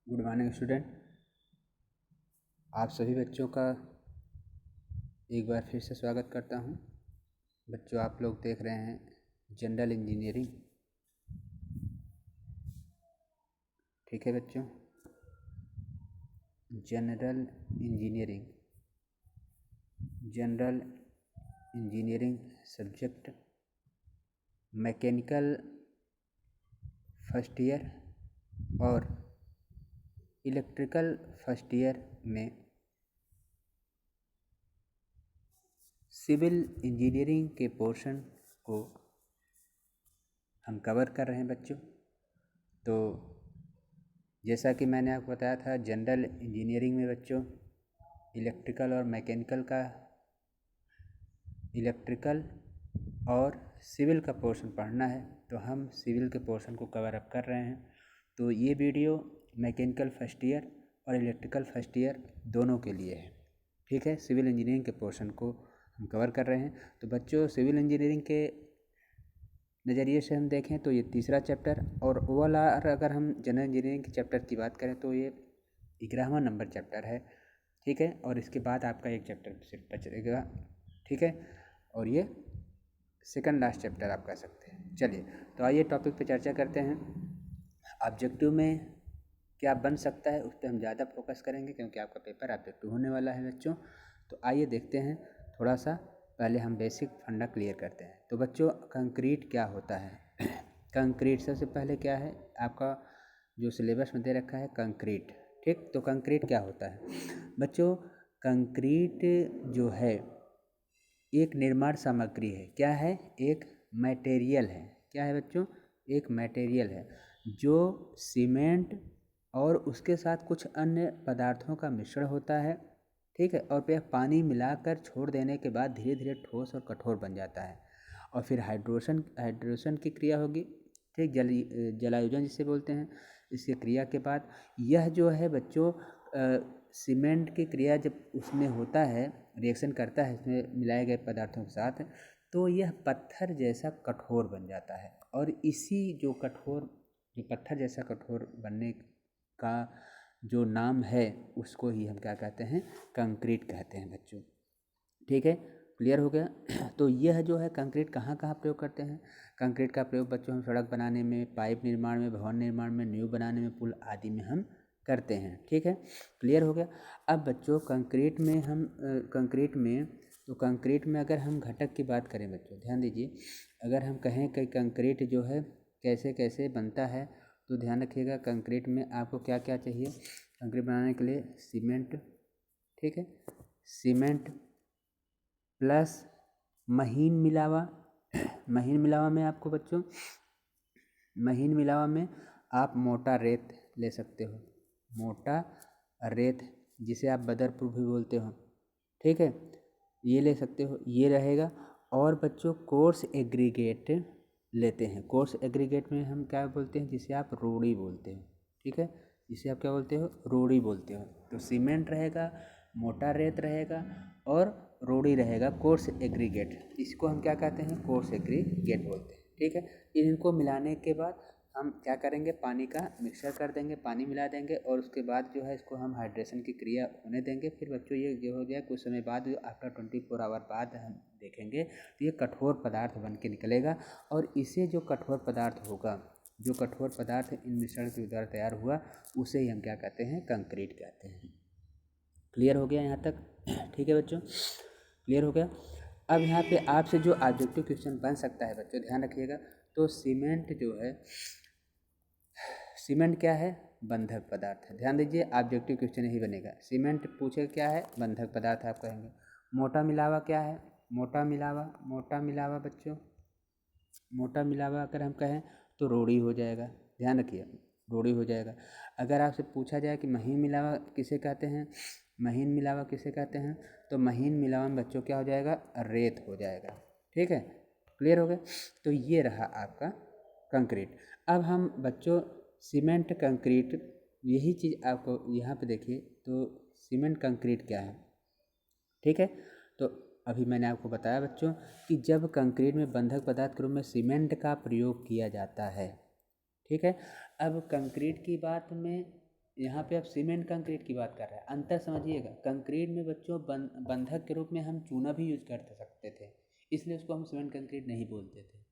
Good morning student. आप सभी बच्चों का एक बार फिर से स्वागत करता हूं। बच्चों, आप लोग देख रहे हैं जनरल इंजीनियरिंग। ठीक है बच्चों, general engineering subject mechanical first year और इलेक्ट्रिकल फर्स्ट ईयर में सिविल इंजीनियरिंग के पोर्शन को हम कवर कर रहे हैं बच्चों। तो जैसा कि मैंने आपको बताया था, जनरल इंजीनियरिंग में बच्चों इलेक्ट्रिकल और सिविल का पोर्शन पढ़ना है, तो हम सिविल के पोर्शन को कवर अप कर रहे हैं। तो ये वीडियो मैकेनिकल फर्स्ट ईयर और इलेक्ट्रिकल फर्स्ट ईयर दोनों के लिए है। ठीक है, सिविल इंजीनियरिंग के पोर्शन को हम कवर कर रहे हैं। तो बच्चों, सिविल इंजीनियरिंग के नज़रिए से हम देखें तो ये तीसरा चैप्टर, और ओवरऑल अगर हम जनरल इंजीनियरिंग के चैप्टर की बात करें तो ये 11वां नंबर चैप्टर है। ठीक है, और इसके बाद आपका एक चैप्टर सिर्फ बचेगा। ठीक है, और ये सेकंड लास्ट चैप्टर आप कह सकते हैं। चलिए, तो आइए टॉपिक पे चर्चा करते हैं। ऑब्जेक्टिव में क्या बन सकता है उस पर हम ज़्यादा फोकस करेंगे, क्योंकि आपका पेपर ऑब्जेक्टिव होने वाला है बच्चों। तो आइए देखते हैं, थोड़ा सा पहले हम बेसिक फंडा क्लियर करते हैं। तो बच्चों, कंक्रीट क्या होता है? कंक्रीट सबसे पहले क्या है, आपका जो सिलेबस में दे रखा है कंक्रीट। ठीक, तो कंक्रीट क्या होता है बच्चों? कंक्रीट जो है एक निर्माण सामग्री है। क्या है? एक मटेरियल है। क्या है बच्चों? एक मटेरियल है जो सीमेंट और उसके साथ कुछ अन्य पदार्थों का मिश्रण होता है। ठीक है, और फिर पानी मिलाकर छोड़ देने के बाद धीरे धीरे ठोस और कठोर बन जाता है, और फिर हाइड्रेशन की क्रिया होगी। ठीक, जलायोजन जिसे बोलते हैं। इसकी क्रिया के बाद यह जो है बच्चों सीमेंट की क्रिया जब उसमें होता है, रिएक्शन करता है इसमें मिलाए गए पदार्थों के साथ, तो यह पत्थर जैसा कठोर बन जाता है। और इसी जो पत्थर जैसा कठोर बनने का जो नाम है, उसको ही हम क्या कहते हैं? कंक्रीट कहते हैं बच्चों। ठीक है, क्लियर हो गया? तो यह जो है कंक्रीट कहाँ कहाँ प्रयोग करते हैं? कंक्रीट का प्रयोग बच्चों हम सड़क बनाने में, पाइप निर्माण में, भवन निर्माण में, नींव बनाने में, पुल आदि में हम करते हैं। ठीक है, क्लियर हो गया? अब बच्चों कंक्रीट में अगर हम घटक की बात करें बच्चों, ध्यान दीजिए। अगर हम कहें कि कंक्रीट जो है कैसे कैसे बनता है, तो ध्यान रखिएगा कंक्रीट में आपको क्या क्या चाहिए कंक्रीट बनाने के लिए? सीमेंट। ठीक है, सीमेंट प्लस महीन मिलावा। महीन मिलावा में आपको बच्चों, महीन मिलावा में आप मोटा रेत ले सकते हो। मोटा रेत, जिसे आप बदरपुर भी बोलते हो। ठीक है, ये ले सकते हो, ये रहेगा। और बच्चों कोर्स एग्रीगेट लेते हैं। कोर्स एग्रीगेट में हम क्या बोलते हैं? जिसे आप रोड़ी बोलते हो। ठीक है, जिसे आप क्या बोलते हो? रोड़ी बोलते हो। तो सीमेंट रहेगा, मोटा रेत रहेगा और रोड़ी रहेगा, कोर्स एग्रीगेट। इसको हम क्या कहते हैं? कोर्स एग्रीगेट बोलते हैं। ठीक है, इनको मिलाने के बाद हम क्या करेंगे? पानी का मिक्सचर कर देंगे, पानी मिला देंगे, और उसके बाद जो है इसको हम हाइड्रेशन की क्रिया होने देंगे। फिर बच्चों ये जो हो गया, कुछ समय बाद आफ्टर 24 आवर बाद हम देखेंगे तो ये कठोर पदार्थ बन के निकलेगा। और इसे जो कठोर पदार्थ होगा, जो कठोर पदार्थ इन मिश्रण के द्वारा तैयार हुआ, उसे ही हम क्या कहते हैं? कंक्रीट कहते हैं। क्लियर हो गया यहाँ तक? ठीक है बच्चों, क्लियर हो गया? अब यहाँ पे आपसे जो ऑब्जेक्टिव क्वेश्चन बन सकता है बच्चों, ध्यान रखिएगा। तो सीमेंट जो है, सीमेंट क्या है? बंधक पदार्थ है। ध्यान दीजिए, ऑब्जेक्टिव क्वेश्चन यही बनेगा। सीमेंट पूछे क्या है? बंधक पदार्थ आप कहेंगे। मोटा मिलावा क्या है? मोटा मिलावा बच्चों, मोटा मिलावा अगर हम कहें तो रोड़ी हो जाएगा। ध्यान रखिए, रोड़ी हो जाएगा। अगर आपसे पूछा जाए कि महीन मिलावा किसे कहते हैं, महीन मिलावा किसे कहते हैं, तो महीन मिलावा में बच्चों क्या हो जाएगा? रेत हो जाएगा। ठीक है, क्लियर हो गया? तो ये रहा आपका कंक्रीट। अब हम बच्चों सीमेंट कंक्रीट, यही चीज़ आपको यहाँ पे देखिए, तो सीमेंट कंक्रीट क्या है? ठीक है, तो अभी मैंने आपको बताया बच्चों कि जब कंक्रीट में बंधक पदार्थ के रूप में सीमेंट का प्रयोग किया जाता है। ठीक है, अब कंक्रीट की बात में यहाँ पे आप सीमेंट कंक्रीट की बात कर रहे हैं। अंतर समझिएगा, कंक्रीट में बच्चों बंधक के रूप में हम चूना भी यूज कर सकते थे, इसलिए उसको हम सीमेंट कंक्रीट नहीं बोलते थे।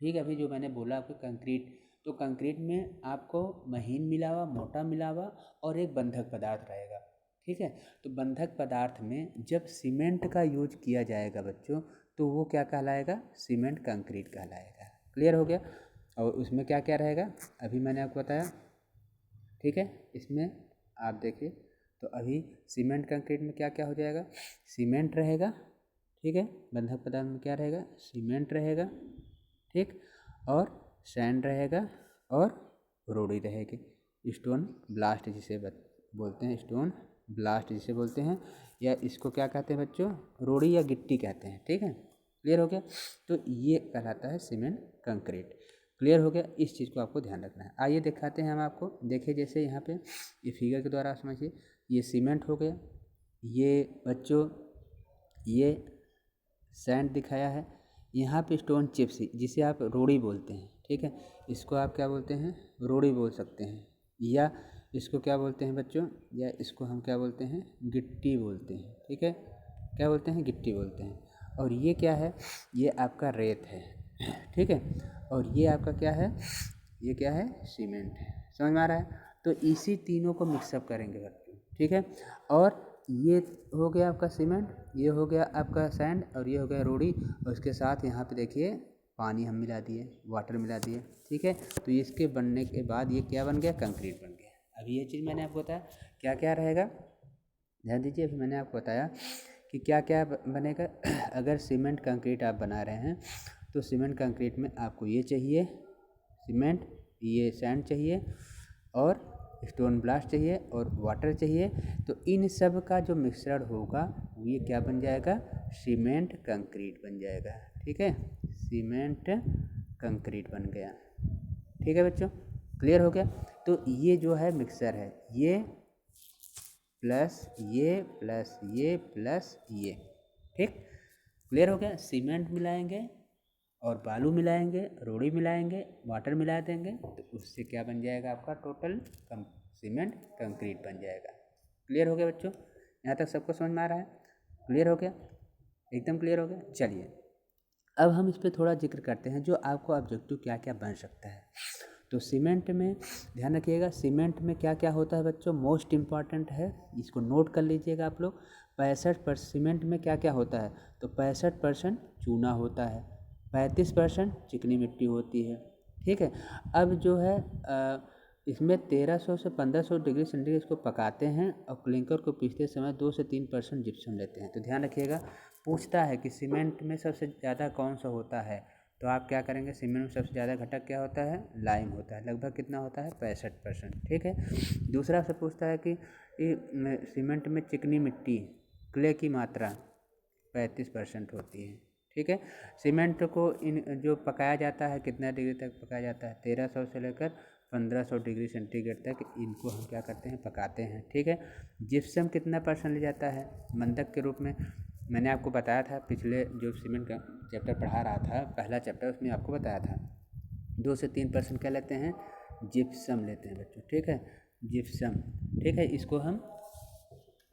ठीक है, अभी जो मैंने बोला आपको कंक्रीट, तो कंक्रीट में आपको महीन मिला हुआ, मोटा मिला हुआ और एक बंधक पदार्थ रहेगा। ठीक है, तो बंधक पदार्थ में जब सीमेंट का यूज किया जाएगा बच्चों, तो वो क्या कहलाएगा? सीमेंट कंक्रीट कहलाएगा। क्लियर हो गया? और उसमें क्या क्या रहेगा अभी मैंने आपको बताया। ठीक है, इसमें आप देखिए, तो अभी सीमेंट कंक्रीट में क्या क्या हो जाएगा? सीमेंट रहेगा, ठीक है, बंधक पदार्थ में क्या रहेगा? सीमेंट रहेगा, ठीक, और सैंड रहेगा और रोड़ी रहेगी। स्टोन ब्लास्ट जिसे बोलते हैं, स्टोन ब्लास्ट जिसे बोलते हैं, या इसको क्या कहते हैं बच्चों? रोड़ी या गिट्टी कहते हैं। ठीक है, क्लियर हो गया? तो ये कहलाता है सीमेंट कंक्रीट। क्लियर हो गया? इस चीज़ को आपको ध्यान रखना है। आइए दिखाते हैं हम आपको। देखिए जैसे यहाँ पे ये फिगर के द्वारा समझिए, ये सीमेंट हो गया, ये बच्चों ये सैंड दिखाया है, यहाँ पे स्टोन चिप्स जिसे आप रोड़ी बोलते हैं। ठीक है, इसको आप क्या बोलते हैं? रोड़ी बोल सकते हैं, या इसको क्या बोलते हैं बच्चों? या इसको हम क्या बोलते हैं? गिट्टी बोलते हैं। ठीक है, क्या बोलते हैं? गिट्टी बोलते हैं। और ये क्या है? ये आपका रेत है। ठीक है, और ये आपका क्या है? ये क्या है? सीमेंट है। समझ में आ रहा है? तो इसी तीनों को मिक्सअप करेंगे बच्चों। ठीक है, और ये हो गया आपका सीमेंट, ये हो गया आपका सैंड, और ये हो गया रोड़ी, और उसके साथ यहाँ पे देखिए पानी हम मिला दिए, वाटर मिला दिए। ठीक है, तो इसके बनने के बाद ये क्या बन गया? कंक्रीट बन गया। अभी ये चीज़ मैंने आपको बताया क्या क्या रहेगा, ध्यान दीजिए। अभी मैंने आपको बताया कि क्या क्या बनेगा। अगर सीमेंट कंक्रीट आप बना रहे हैं, तो सीमेंट कंक्रीट में आपको ये चाहिए सीमेंट, ये सैंड चाहिए, और स्टोन ब्लास्ट चाहिए, और वाटर चाहिए। तो इन सब का जो मिश्रण होगा ये क्या बन जाएगा? सीमेंट कंक्रीट बन जाएगा। ठीक है, सीमेंट कंक्रीट बन गया। ठीक है बच्चों, क्लियर हो गया? तो ये जो है मिक्सर है, ये प्लस ये प्लस ये प्लस ये। ठीक, क्लियर हो गया? सीमेंट मिलाएंगे और बालू मिलाएंगे, रोड़ी मिलाएंगे, वाटर मिला देंगे, तो उससे क्या बन जाएगा? आपका टोटल सीमेंट कंक्रीट बन जाएगा। क्लियर हो गया बच्चों? यहाँ तक सबको समझ में आ रहा है? क्लियर हो गया? एकदम क्लियर हो गया? चलिए अब हम इस पर थोड़ा जिक्र करते हैं, जो आपको ऑब्जेक्टिव क्या क्या बन सकता है। तो सीमेंट में ध्यान रखिएगा, सीमेंट में क्या क्या होता है बच्चों? मोस्ट इम्पॉर्टेंट है, इसको नोट कर लीजिएगा आप लोग। 65% सीमेंट में क्या क्या होता है? तो 65% चूना होता है, 35% चिकनी मिट्टी होती है। ठीक है, अब जो है इसमें 1300 से 1500 डिग्री सेंटीग्रेड इसको पकाते हैं, और क्लिंकर को पीसते समय 2 से 3% जिप्सम लेते हैं। तो ध्यान रखिएगा, पूछता है कि सीमेंट में सबसे ज़्यादा कौन सा होता है, तो आप क्या करेंगे? सीमेंट में सबसे ज़्यादा घटक क्या होता है? लाइम होता है। लगभग कितना होता है? 65%। ठीक है, दूसरा से पूछता है कि सीमेंट में चिकनी मिट्टी क्ले की मात्रा 35% होती है। ठीक है, सीमेंट को इन जो पकाया जाता है कितना डिग्री तक पकाया जाता है? 1300 से लेकर 1500 डिग्री सेंटीग्रेड तक इनको हम क्या करते हैं? पकाते हैं। ठीक है, जिप्सम कितना % ले जाता है बंधक के रूप में? मैंने आपको बताया था पिछले जो सीमेंट का चैप्टर पढ़ा रहा था, पहला चैप्टर, उसमें आपको बताया था 2 से 3% क्या लेते हैं? जिप्सम लेते हैं बच्चों। ठीक है, जिप्सम। ठीक है, इसको हम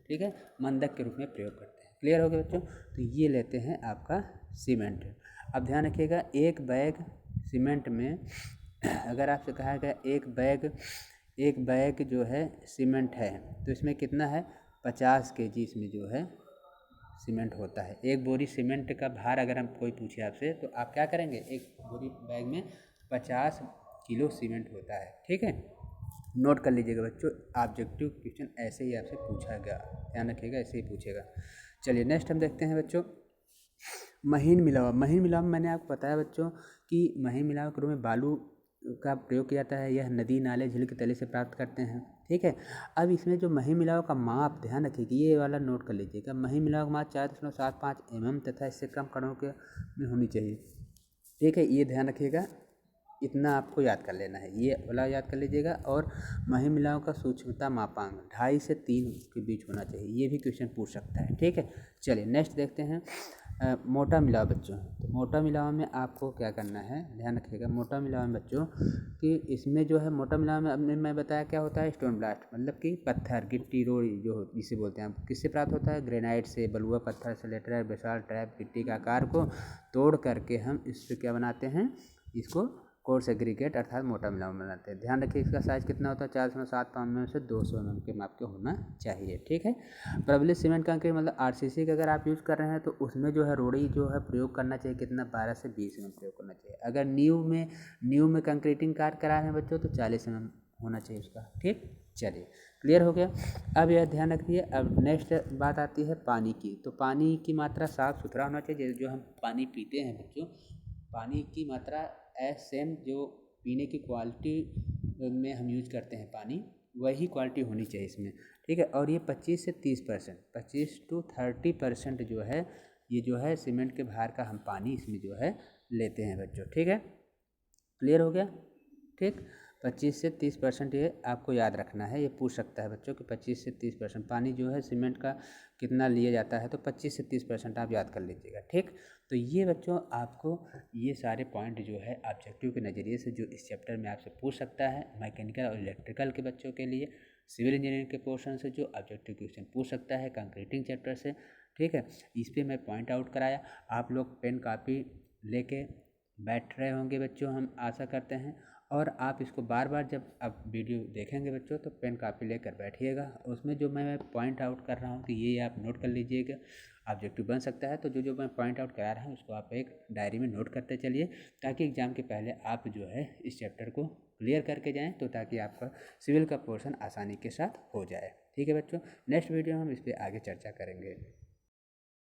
ठीक है बंधक के रूप में प्रयोग करते हैं। क्लियर हो गया बच्चों? तो ये लेते हैं आपका सीमेंट। अब ध्यान रखिएगा, एक बैग सीमेंट में अगर आपसे कहा गया एक बैग जो है सीमेंट है, तो इसमें कितना है? 50 kg इसमें जो है सीमेंट होता है। एक बोरी सीमेंट का भार अगर हम कोई पूछे आपसे, तो आप क्या करेंगे? एक बोरी बैग में 50 किलो सीमेंट होता है। ठीक है, नोट कर लीजिएगा बच्चों, ऑब्जेक्टिव क्वेश्चन ऐसे ही आपसे पूछा गया, ध्यान रखिएगा, ऐसे ही पूछेगा। चलिए नेक्स्ट हम देखते हैं बच्चों, महीन मिलावा। महीन मिलावा मैंने आपको बताया बच्चों कि महीन मिलावा के रूप में बालू का प्रयोग किया जाता है। यह नदी नाले झील के तले से प्राप्त करते हैं। ठीक है, अब इसमें जो महीन मिलावा का माप ध्यान रखिएगा, ये वाला नोट कर लीजिएगा। महीन मिलावा का माप 4.75 mm तथा इससे कम कणों के में होनी चाहिए। ठीक है, ये ध्यान रखिएगा, इतना आपको याद कर लेना है, ये वाला याद कर लीजिएगा। और महीन मिलाव का सूक्ष्मता मापांक 2.5 से 3 के बीच होना चाहिए, ये भी क्वेश्चन पूछ सकता है। ठीक है, चलिए नेक्स्ट देखते हैं। मोटा मिलाव बच्चों, तो मोटा मिलाव में आपको क्या करना है, ध्यान रखिएगा। मोटा मिलाव में बच्चों कि इसमें जो है मोटा मिलाव में अपने मैं बताया क्या होता है, स्टोन ब्लास्ट मतलब कि पत्थर गिट्टी रोड़ी जो जिसे बोलते हैं, किससे प्राप्त होता है, ग्रेनाइट से, बलुआ पत्थर से, लेटराइट, बेसाल्ट, ट्रैप, गिट्टी का आकार को तोड़ करके हम इससे क्या बनाते हैं, इसको कोर्स एग्रीगेट अर्थात मोटा मिलाव बनाते हैं। ध्यान रखिए इसका साइज़ कितना होता है, 407 पाउंड में से 200 mm के माप के होना चाहिए। ठीक है। प्रबलित सीमेंट कंक्रीट मतलब आरसीसी का अगर आप यूज़ कर रहे हैं तो उसमें जो है रोड़ी जो है प्रयोग करना चाहिए कितना, 12 से 20 mm प्रयोग करना चाहिए। अगर न्यू में कंक्रीटिंग कार्य करा रहे हैं बच्चों तो 40 mm होना चाहिए उसका। ठीक, चलिए क्लियर हो गया। अब यह ध्यान रखिए, अब नेक्स्ट बात आती है पानी की। तो पानी की मात्रा साफ़ सुथरा होना चाहिए। जो हम पानी पीते हैं बच्चों, पानी की मात्रा सेम जो पीने की क्वालिटी में हम यूज करते हैं पानी, वही क्वालिटी होनी चाहिए इसमें। ठीक है। और ये 25 से 30%, 25 to 30% जो है, ये जो है सीमेंट के भार का हम पानी इसमें जो है लेते हैं बच्चों। ठीक है, क्लियर हो गया। ठीक, 25 से 30% ये आपको याद रखना है। ये पूछ सकता है बच्चों कि 25 से 30% पानी जो है सीमेंट का कितना लिया जाता है, तो 25 से 30% आप याद कर लीजिएगा। ठीक, तो ये बच्चों आपको ये सारे पॉइंट जो है ऑब्जेक्टिव के नज़रिए से जो इस चैप्टर में आपसे पूछ सकता है, मैकेनिकल और इलेक्ट्रिकल के बच्चों के लिए, सिविल इंजीनियरिंग के पोर्शन से जो ऑब्जेक्टिव क्वेश्चन पूछ सकता है कंक्रीटिंग चैप्टर से। ठीक है, इस पर मैं पॉइंट आउट कराया। आप लोग पेन कापी लेके बैठ रहे होंगे बच्चों, हम आशा करते हैं। और आप इसको बार बार जब आप वीडियो देखेंगे बच्चों तो पेन कापी लेकर बैठिएगा। उसमें जो मैं पॉइंट आउट कर रहा हूँ कि ये आप नोट कर लीजिएगा, ऑब्जेक्टिव बन सकता है। तो जो मैं पॉइंट आउट करा रहा हूँ उसको आप एक डायरी में नोट करते चलिए, ताकि एग्ज़ाम के पहले आप जो है इस चैप्टर को क्लियर करके जाएँ, तो ताकि आपका सिविल का पोर्शन आसानी के साथ हो जाए। ठीक है बच्चों, नेक्स्ट वीडियो में हम इस पर आगे चर्चा करेंगे।